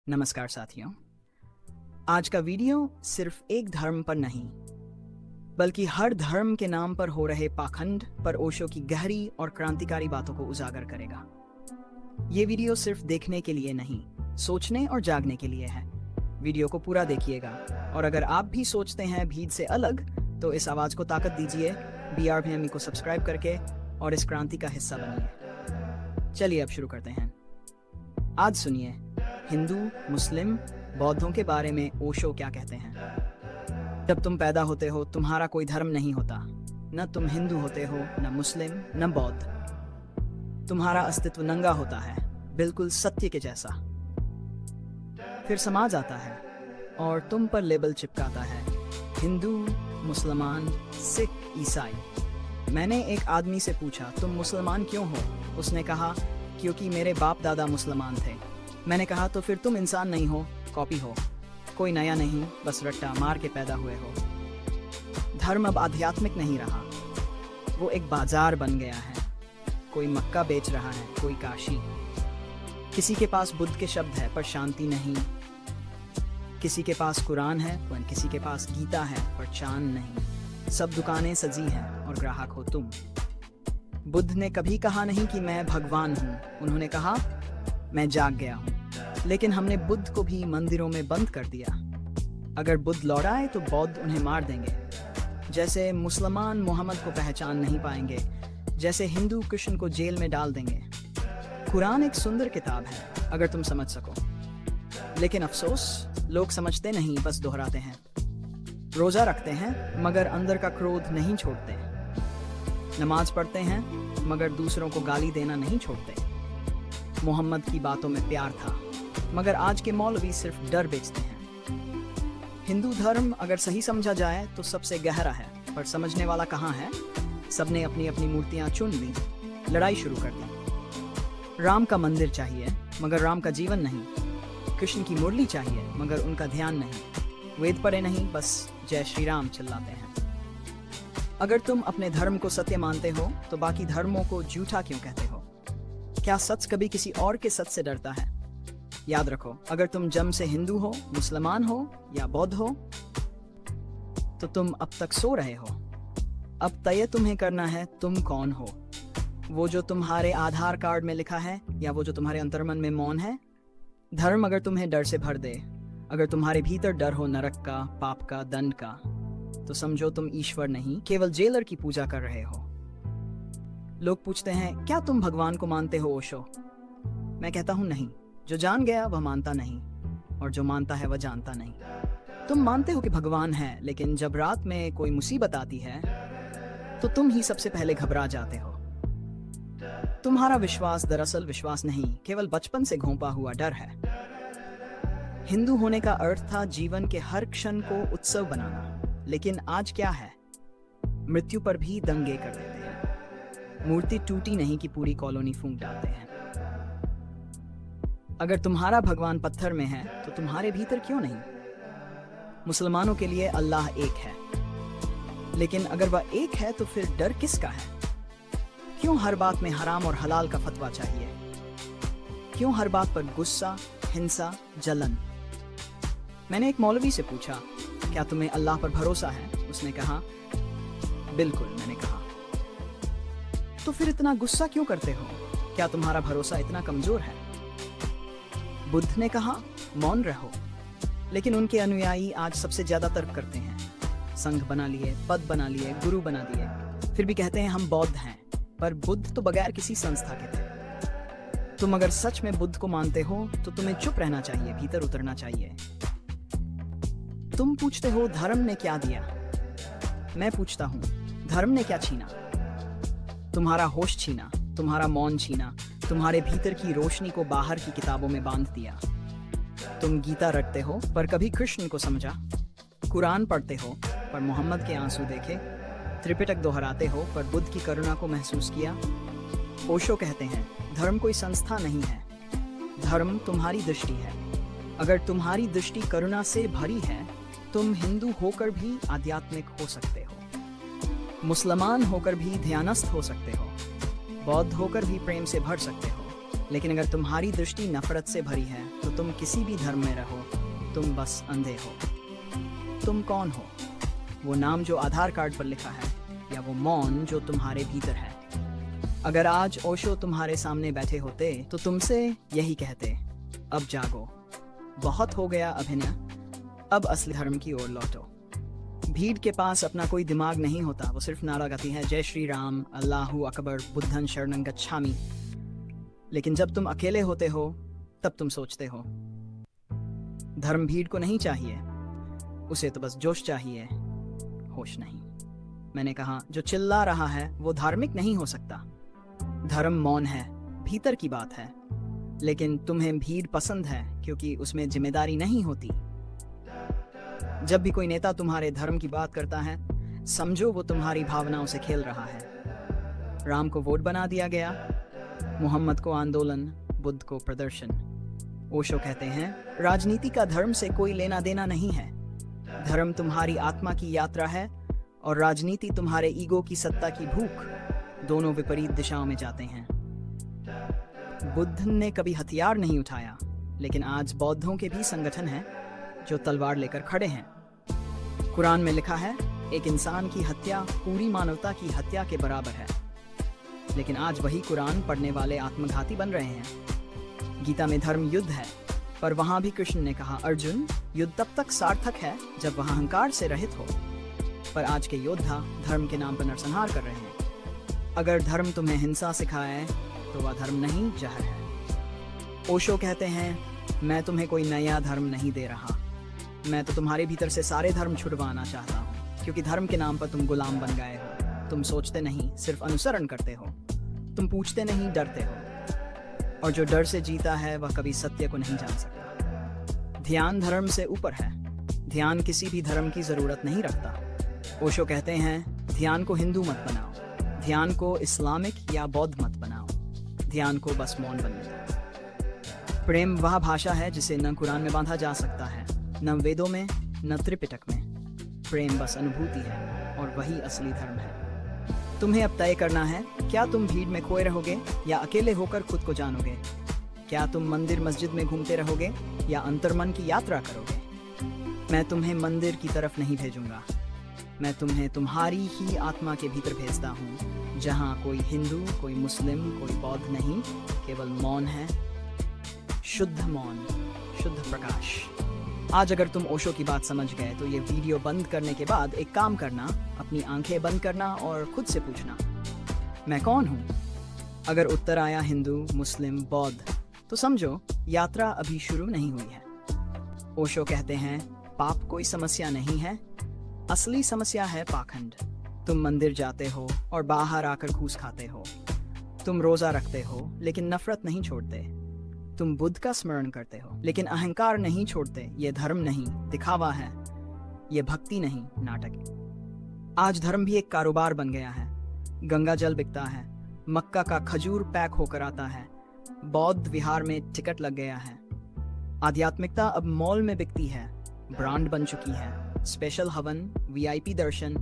नमस्कार साथियों। आज का वीडियो सिर्फ एक धर्म पर नहीं बल्कि हर धर्म के नाम पर हो रहे पाखंड पर ओशो की गहरी और क्रांतिकारी बातों को उजागर करेगा। ये वीडियो सिर्फ देखने के लिए नहीं, सोचने और जागने के लिए है। वीडियो को पूरा देखिएगा और अगर आप भी सोचते हैं भीड़ से अलग, तो इस आवाज को ताकत दीजिए, BRPME को सब्सक्राइब करके और इस क्रांति का हिस्सा बनिए। चलिए अब शुरू करते हैं। आज सुनिए हिंदू, मुस्लिम, बौद्धों के बारे में ओशो क्या कहते हैं। जब तुम पैदा होते हो तुम्हारा कोई धर्म नहीं होता। न तुम हिंदू होते हो, न मुस्लिम, न बौद्ध। तुम्हारा अस्तित्व नंगा होता है, बिल्कुल सत्य के जैसा। फिर समाज आता है और तुम पर लेबल चिपकाता है, हिंदू, मुसलमान, सिख, ईसाई। मैंने एक आदमी से पूछा, तुम मुसलमान क्यों हो? उसने कहा, क्योंकि मेरे बाप दादा मुसलमान थे। मैंने कहा, तो फिर तुम इंसान नहीं हो, कॉपी हो, कोई नया नहीं, बस रट्टा मार के पैदा हुए हो। धर्म अब आध्यात्मिक नहीं रहा, वो एक बाजार बन गया है। कोई मक्का बेच रहा है, कोई काशी। किसी के पास बुद्ध के शब्द है पर शांति नहीं। किसी के पास कुरान है पर किसी के पास गीता है पर चांद नहीं। सब दुकानें सजी हैं और ग्राहक हो तुम। बुद्ध ने कभी कहा नहीं कि मैं भगवान हूँ, उन्होंने कहा मैं जाग गया हूँ। लेकिन हमने बुद्ध को भी मंदिरों में बंद कर दिया। अगर बुद्ध लौट आए तो बौद्ध उन्हें मार देंगे। जैसे मुसलमान मोहम्मद को पहचान नहीं पाएंगे, जैसे हिंदू कृष्ण को जेल में डाल देंगे। कुरान एक सुंदर किताब है अगर तुम समझ सको, लेकिन अफसोस लोग समझते नहीं, बस दोहराते हैं। रोजा रखते हैं मगर अंदर का क्रोध नहीं छोड़ते। नमाज पढ़ते हैं मगर दूसरों को गाली देना नहीं छोड़ते। मोहम्मद की बातों में प्यार था मगर आज के मौलवी सिर्फ डर बेचते हैं। हिंदू धर्म अगर सही समझा जाए तो सबसे गहरा है, पर समझने वाला कहाँ है? सबने अपनी अपनी मूर्तियां चुन ली, लड़ाई शुरू कर दी। राम का मंदिर चाहिए मगर राम का जीवन नहीं। कृष्ण की मुरली चाहिए मगर उनका ध्यान नहीं। वेद पढ़े नहीं, बस जय श्री राम चिल्लाते हैं। अगर तुम अपने धर्म को सत्य मानते हो तो बाकी धर्मों को झूठा क्यों कहते हो? क्या सच कभी किसी और के सच से डरता है? याद रखो, अगर तुम जन्म से हिंदू हो, मुसलमान हो या बौद्ध हो तो तुम अब तक सो रहे हो। अब तय तुम्हें करना है तुम कौन हो। वो जो तुम्हारे आधार कार्ड में लिखा है या वो जो तुम्हारे अंतर्मन में मौन है। धर्म अगर तुम्हें डर से भर दे, अगर तुम्हारे भीतर डर हो नरक का, पाप का, दंड का, तो समझो तुम ईश्वर नहीं, केवल जेलर की पूजा कर रहे हो। लोग पूछते हैं, क्या तुम भगवान को मानते हो ओशो? मैं कहता हूं नहीं। जो जान गया वह मानता नहीं और जो मानता है वह जानता नहीं। तुम मानते हो कि भगवान है, लेकिन जब रात में कोई मुसीबत आती है तो तुम ही सबसे पहले घबरा जाते हो। तुम्हारा विश्वास दरअसल विश्वास नहीं, केवल बचपन से घोंपा हुआ डर है। हिंदू होने का अर्थ था जीवन के हर क्षण को उत्सव बनाना, लेकिन आज क्या है? मृत्यु पर भी दंगे कर देते हैं। मूर्ति टूटी नहीं कि पूरी कॉलोनी फूंक डालते हैं। अगर तुम्हारा भगवान पत्थर में है तो तुम्हारे भीतर क्यों नहीं? मुसलमानों के लिए अल्लाह एक है, लेकिन अगर वह एक है तो फिर डर किसका है? क्यों हर बात में हराम और हलाल का फतवा चाहिए? क्यों हर बात पर गुस्सा, हिंसा, जलन? मैंने एक मौलवी से पूछा, क्या तुम्हें अल्लाह पर भरोसा है? उसने कहा, बिल्कुल। मैंने कहा, तो फिर इतना गुस्सा क्यों करते हो? क्या तुम्हारा भरोसा इतना कमजोर है? बुद्ध ने कहा, मौन रहो, लेकिन उनके अनुयायी आज सबसे ज्यादा तर्क करते हैं। संघ बना लिए, पद बना लिए, गुरु बना दिए, फिर भी कहते हैं हम बौद्ध हैं। पर बुद्ध तो बगैर किसी संस्था के थे। तुम अगर सच में बुद्ध को मानते हो तो तुम्हें चुप रहना चाहिए, भीतर उतरना चाहिए। तुम पूछते हो धर्म ने क्या दिया? मैं पूछता हूं, धर्म ने क्या छीना? तुम्हारा होश छीना, तुम्हारा मौन छीना, तुम्हारे भीतर की रोशनी को बाहर की किताबों में बांध दिया। तुम गीता रटते हो पर कभी कृष्ण को समझा? कुरान पढ़ते हो पर मोहम्मद के आंसू देखे? त्रिपिटक दोहराते हो पर बुद्ध की करुणा को महसूस किया? ओशो कहते हैं, धर्म कोई संस्था नहीं है, धर्म तुम्हारी दृष्टि है। अगर तुम्हारी दृष्टि करुणा से भरी है, तुम हिंदू होकर भी आध्यात्मिक हो सकते हो, मुसलमान होकर भी ध्यानस्थ हो सकते हो, बौद्ध होकर भी प्रेम से भर सकते हो। लेकिन अगर तुम्हारी दृष्टि नफरत से भरी है तो तुम किसी भी धर्म में रहो, तुम बस अंधे हो। तुम कौन हो? वो नाम जो आधार कार्ड पर लिखा है, या वो मौन जो तुम्हारे भीतर है? अगर आज ओशो तुम्हारे सामने बैठे होते तो तुमसे यही कहते, अब जागो, बहुत हो गया अभिनय, अब असली धर्म की ओर लौटो। भीड़ के पास अपना कोई दिमाग नहीं होता, वो सिर्फ नारा गाती है, जय श्री राम, अल्लाहु अकबर, बुद्धन शरणं गच्छामि। लेकिन जब तुम अकेले होते हो तब तुम सोचते हो, धर्म भीड़ को नहीं चाहिए, उसे तो बस जोश चाहिए, होश नहीं। मैंने कहा, जो चिल्ला रहा है वो धार्मिक नहीं हो सकता। धर्म मौन है, भीतर की बात है। लेकिन तुम्हें भीड़ पसंद है क्योंकि उसमें जिम्मेदारी नहीं होती। जब भी कोई नेता तुम्हारे धर्म की बात करता है, समझो वो तुम्हारी भावनाओं से खेल रहा है। राम को वोट बना दिया गया, मोहम्मद को आंदोलन, बुद्ध को प्रदर्शन। ओशो कहते हैं, राजनीति का धर्म से कोई लेना देना नहीं है। धर्म तुम्हारी आत्मा की यात्रा है और राजनीति तुम्हारे ईगो की सत्ता की भूख। दोनों विपरीत दिशाओं में जाते हैं। बुद्ध ने कभी हथियार नहीं उठाया, लेकिन आज बौद्धों के भी संगठन हैं जो तलवार लेकर खड़े हैं। कुरान में लिखा है, एक इंसान की हत्या पूरी मानवता की हत्या के बराबर है। लेकिन आज वही कुरान पढ़ने वाले आत्मघाती बन रहे हैं। गीता में धर्म युद्ध है, पर वहां भी कृष्ण ने कहा, अर्जुन, युद्ध तब तक सार्थक है जब वह अहंकार से रहित हो। पर आज के योद्धा धर्म के नाम पर नरसंहार कर रहे हैं। अगर धर्म तुम्हें हिंसा सिखाए तो वह धर्म नहीं, जहर है। ओशो कहते हैं, मैं तुम्हें कोई नया धर्म नहीं दे रहा, मैं तो तुम्हारे भीतर से सारे धर्म छुड़वाना चाहता हूँ। क्योंकि धर्म के नाम पर तुम गुलाम बन गए हो। तुम सोचते नहीं, सिर्फ अनुसरण करते हो। तुम पूछते नहीं, डरते हो। और जो डर से जीता है वह कभी सत्य को नहीं जान सकता। ध्यान धर्म से ऊपर है। ध्यान किसी भी धर्म की जरूरत नहीं रखता। ओशो कहते हैं, ध्यान को हिंदू मत बनाओ, ध्यान को इस्लामिक या बौद्ध मत बनाओ, ध्यान को बस मौन बनने दो। प्रेम वह भाषा है जिसे न कुरान में बांधा जा सकता है, न वेदों में, न त्रिपिटक में। प्रेम बस अनुभूति है और वही असली धर्म है। तुम्हें अब तय करना है, क्या तुम भीड़ में खोए रहोगे या अकेले होकर खुद को जानोगे? क्या तुम मंदिर मस्जिद में घूमते रहोगे या अंतर्मन की यात्रा करोगे? मैं तुम्हें मंदिर की तरफ नहीं भेजूंगा, मैं तुम्हें तुम्हारी ही आत्मा के भीतर भेजता हूँ, जहाँ कोई हिंदू, कोई मुस्लिम, कोई बौद्ध नहीं, केवल मौन है, शुद्ध मौन, शुद्ध प्रकाश। आज अगर तुम ओशो की बात समझ गए तो ये वीडियो बंद करने के बाद एक काम करना, अपनी आंखें बंद करना और खुद से पूछना, मैं कौन हूँ? अगर उत्तर आया हिंदू, मुस्लिम, बौद्ध, तो समझो यात्रा अभी शुरू नहीं हुई है। ओशो कहते हैं, पाप कोई समस्या नहीं है, असली समस्या है पाखंड। तुम मंदिर जाते हो और बाहर आकर घूस खाते हो। तुम रोजा रखते हो लेकिन नफरत नहीं छोड़ते। तुम बुद्ध का स्मरण करते हो लेकिन अहंकार नहीं छोड़ते। ये धर्म नहीं, दिखावा है। ये भक्ति नहीं, नाटक है। आज धर्म भी एक कारोबार बन गया है। गंगा जल बिकता है, मक्का का खजूर पैक होकर आता है, बौद्ध विहार में टिकट लग गया है। आध्यात्मिकता अब मॉल में बिकती है, ब्रांड बन चुकी है। स्पेशल हवन, वीआईपी दर्शन,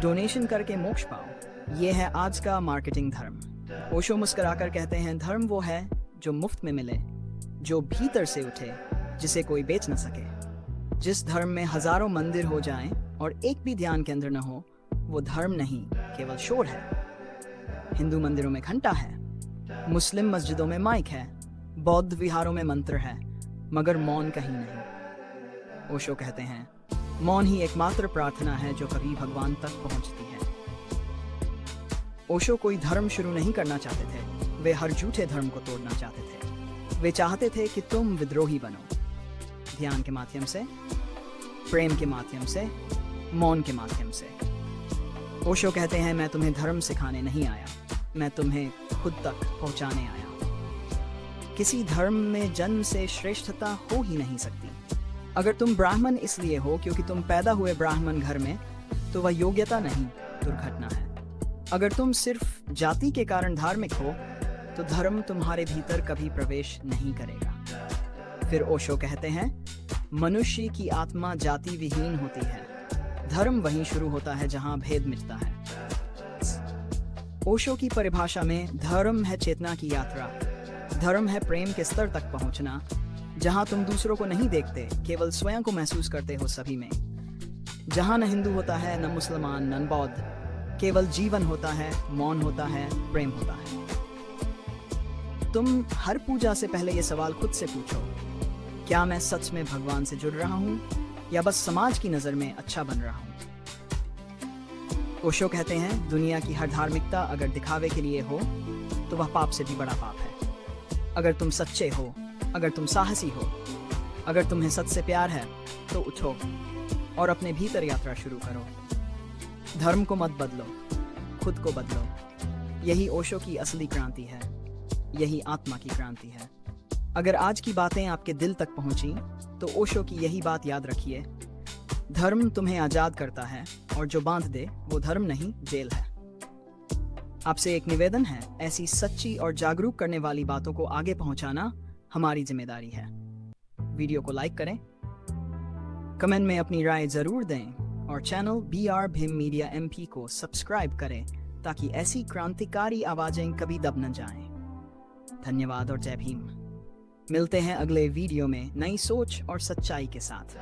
डोनेशन करके मोक्ष पाओ, ये है आज का मार्केटिंग धर्म। ओशो मुस्कुराकर कहते हैं, धर्म वो है जो मुफ्त में मिले, जो भीतर से उठे, जिसे कोई बेच न सके। जिस धर्म में हजारों मंदिर हो जाएं और एक भी ध्यान केंद्र न हो, वो धर्म नहीं, केवल शोर है। हिंदू मंदिरों में घंटा है, मुस्लिम मस्जिदों में माइक है, बौद्ध विहारों में मंत्र है, मगर मौन कहीं नहीं। ओशो कहते हैं, मौन ही एकमात्र प्रार्थना है जो कभी भगवान तक पहुंचती है। ओशो कोई धर्म शुरू नहीं करना चाहते थे, वे हर झूठे धर्म को तोड़ना चाहते थे। वे चाहते थे कि तुम विद्रोही बनो, ध्यान के माध्यम से, प्रेम के माध्यम से, मौन के माध्यम से। ओशो कहते हैं, मैं तुम्हें धर्म सिखाने नहीं आया, मैं तुम्हें खुद तक पहुंचाने आया। किसी धर्म में जन्म से श्रेष्ठता हो ही नहीं सकती। अगर तुम ब्राह्मण इसलिए हो क्योंकि तुम पैदा हुए ब्राह्मण घर में, तो वह योग्यता नहीं, दुर्घटना है। अगर तुम सिर्फ जाति के कारण धार्मिक हो, तो धर्म तुम्हारे भीतर कभी प्रवेश नहीं करेगा। फिर ओशो कहते हैं, मनुष्य की आत्मा जाति विहीन होती है। धर्म वहीं शुरू होता है जहां भेद मिटता है। ओशो की परिभाषा में धर्म है चेतना की यात्रा, धर्म है प्रेम के स्तर तक पहुंचना, जहां तुम दूसरों को नहीं देखते, केवल स्वयं को महसूस करते हो सभी में। जहां न हिंदू होता है, न मुसलमान, न बौद्ध, केवल जीवन होता है, मौन होता है, प्रेम होता है। तुम हर पूजा से पहले ये सवाल खुद से पूछो, क्या मैं सच में भगवान से जुड़ रहा हूँ या बस समाज की नजर में अच्छा बन रहा हूँ? ओशो कहते हैं, दुनिया की हर धार्मिकता अगर दिखावे के लिए हो तो वह पाप से भी बड़ा पाप है। अगर तुम सच्चे हो, अगर तुम साहसी हो, अगर तुम्हें सच से प्यार है, तो उठो और अपने भीतर यात्रा शुरू करो। धर्म को मत बदलो, खुद को बदलो। यही ओशो की असली क्रांति है, यही आत्मा की क्रांति है। अगर आज की बातें आपके दिल तक पहुंची तो ओशो की यही बात याद रखिए, धर्म तुम्हें आजाद करता है और जो बांध दे वो धर्म नहीं, जेल है। आपसे एक निवेदन है, ऐसी सच्ची और जागरूक करने वाली बातों को आगे पहुंचाना हमारी जिम्मेदारी है। वीडियो को लाइक करें, कमेंट में अपनी राय जरूर दें और channel BR Bhim media MP को सब्सक्राइब करें ताकि ऐसी क्रांतिकारी आवाजें कभी दब न जाएं। धन्यवाद और जय भीम। मिलते हैं अगले वीडियो में नई सोच और सच्चाई के साथ।